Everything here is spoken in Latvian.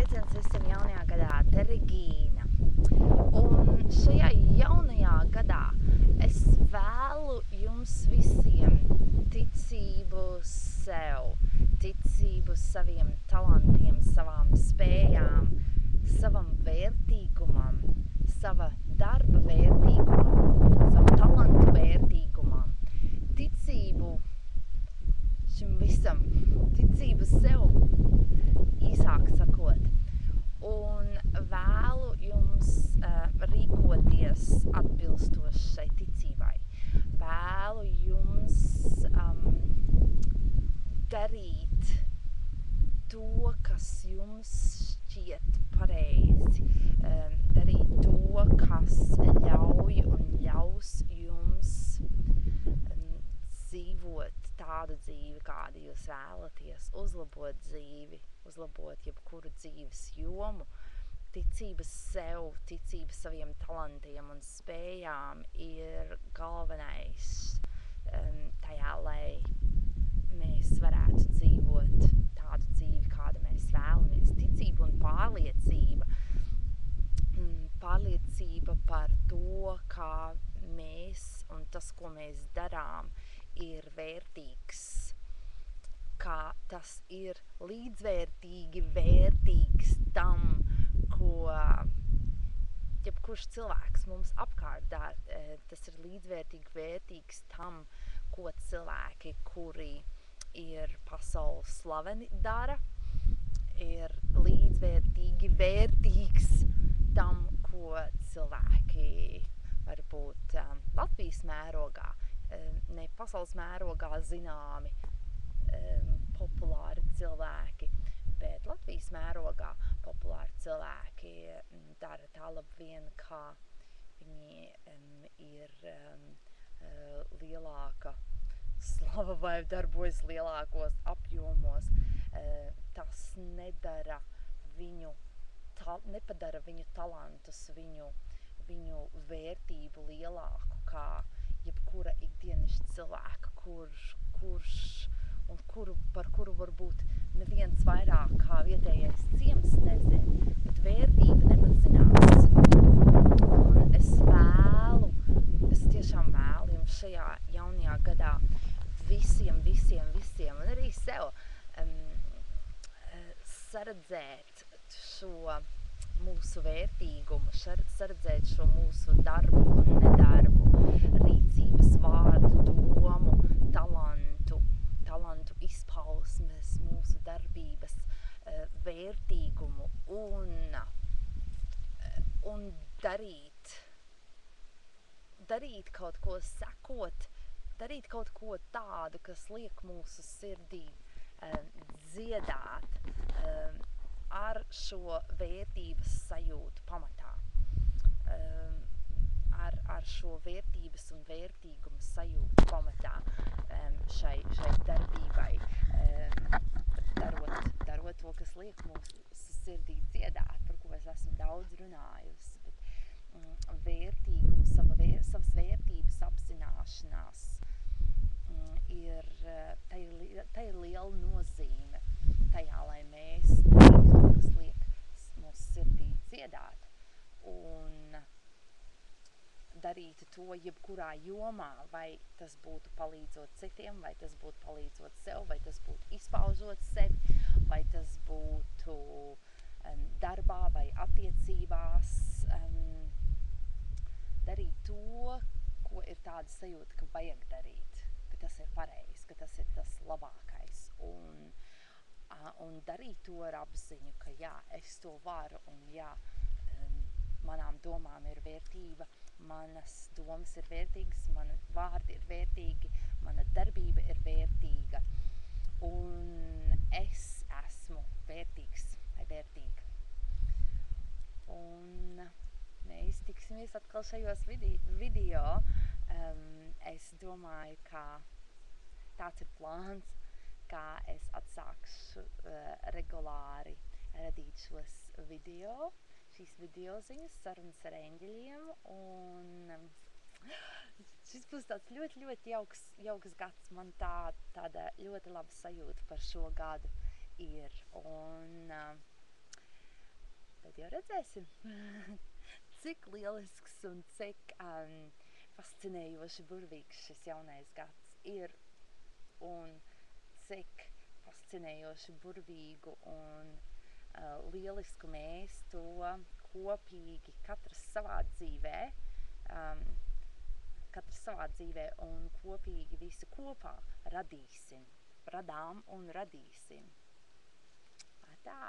Sveiciens visiem jaunajā gadā, te Regīna. Un šajā jaunajā gadā es vēlu jums visiem ticību sev, ticību saviem talantiem, savām spējām, savam vērtīgumam, sava darba vērtīgumam, savu talantu vērtīgumam, ticību šim visam, ticību sev, īsāk sakot, un vēlu jums rīkoties atbilstoši šai ticībai. Vēlu jums darīt to, kas jums šķiet pareizi, darīt to, kas ļauj un ļaus jums dzīvot tādu dzīvi, kādu jūs vēlaties, uzlabot dzīvi, uzlabot jebkuru dzīves jomu. Ticība sev, ticība saviem talantiem un spējām ir galvenais tajā, lai mēs varētu dzīvot tādu dzīvi, kādu mēs vēlamies. Ticība un pārliecība. Pārliecība par to, kā mēs un tas, ko mēs darām, ir vērtīgs, kā tas ir līdzvērtīgi vērtīgs tam, ko jebkurš cilvēks mums apkārt dara. Tas ir līdzvērtīgi vērtīgs tam, ko cilvēki, kuri ir pasaules slaveni, dara, ir līdzvērtīgi vērtīgs tam, ko cilvēki varbūt Latvijas mērogā, ne pasaules mērogā zināmi populāri cilvēki, bet Latvijas mērogā populāri cilvēki dara tā labvien, kā viņi ir lielāka slava vai darbojas lielākos apjomos. Tas nepadara viņu talantus, viņu vērtību lielāku kā jebkura ikdienišķa cilvēka, par kuru varbūt neviens vairāk kā vietējais ciems nezin, bet vērtība nemazinās. Un es tiešām vēlu jums šajā jaunajā gadā visiem, un arī sev saredzēt šo mūsu vērtīgumu, saredzēt šo mūsu darbu un nedarbu, rīcības vārdu, domu, talantu izpausmes, mūsu darbības vērtīgumu un darīt kaut ko, sekot, darīt kaut ko tādu, kas liek mūsu sirdī dziedāt ar šo vērtības sajūtu pamatā, ar šo vērtības un vērtīgumu sajūtu pamatā šai darbībai, darot to, kas liek mūsu sirdī dziedāt, par ko es esmu daudz runājusi, bet vērtīgums, savas vērtības apzināšanās tai ir liela nozīme tajā, lai mēs darītu to, kas liek mūsu sirdī dziedāt un darītu to jebkurā jomā, vai tas būtu palīdzot citiem, vai tas būtu palīdzot sev, vai tas būtu izpaužot sevi, vai tas būtu darbā vai attiecībās, darīt to, ko ir tāda sajūta, ka vajag darīt, ka tas ir pareizi, ka tas ir tas labākais, un darīt to ar apziņu, ka jā, es to varu, un jā, manām domām ir vērtība, manas domas ir vērtīgas, mani vārdi ir vērtīgi, mana darbība ir vērtīga, un es esmu vērtīgs vai vērtīga. Un mēs tiksimies atkal šajos video. Es domāju, ka tāds ir plāns, kā es atsākšu regulāri radīt šos video, šīs videoziņas, sarunas ar eņģeļiem, un šis būs tāds ļoti, ļoti jauks gads. Man tāda ļoti laba sajūta par šo gadu ir, un Tad jau redzēsim, cik lielisks un cik fascinējoši burvīgs šis jaunais gads ir un cik fascinējoši burvīgu un lielisku mēs to kopīgi katrs savā dzīvē un kopīgi visi kopā radām un radīsim. Tā!